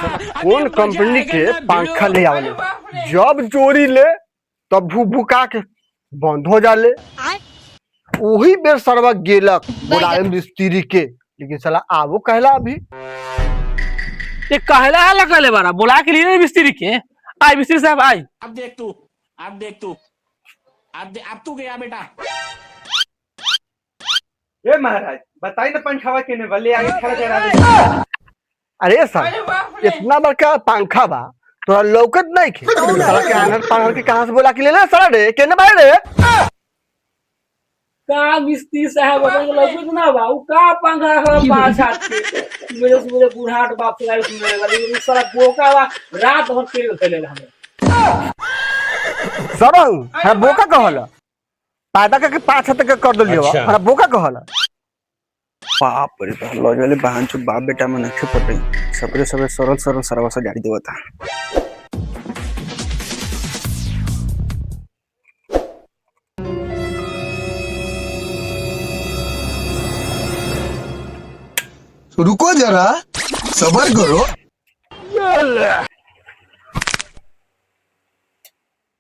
कौन कंपनी के पंखा ले आवले, जब चोरी ले तब भूभुका के बंद हो जाले। वही बेर सरवा गेलक बुलाए मिस्त्री के, लेकिन साला आवो कहला अभी ये कहला हला कहले बारा बुला के लिए मिस्त्री के। आई मिस्त्री साहब आई। अब देख तू अब तू गया बेटा। ए महाराज बताई ना पंखावा केने वाले आगे खड़ा करा दे। अरे सर इतना बड़का पंखा बा तोरा लौकत नहीं खे, साला के आनर पानर के कहां से बुला के ले ले साला रे केने बाय रे। का मिस्त्री साहब अपन लौकत ना बा, उ का पंखा है पांच हाथ के मेरे से मुझे बुढ़ाट बाप से सुनने वाली उ साला बोका बा रात भर खेल खेले हमें। सरऊ है बोका कहला पैदा करके 5 हाथ तक कर दलियो। हमरा बोका कहला बाप रे बाप लजले बहन चो बाप बेटा में नखे पटे सबरे सबरे सरल सरल सरवा से गाड़ी देवता। रुको जरा सबर करो।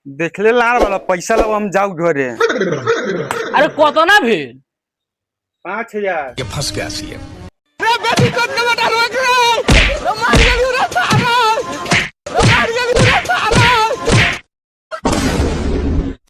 देखले लाड़ वाला पैसा लो हम जाऊ घरे। अरे कतना भेल 5000 ये फंस गया सी बेटी को न बता रोक रे मार गली रे सारा मार गली रे सारा।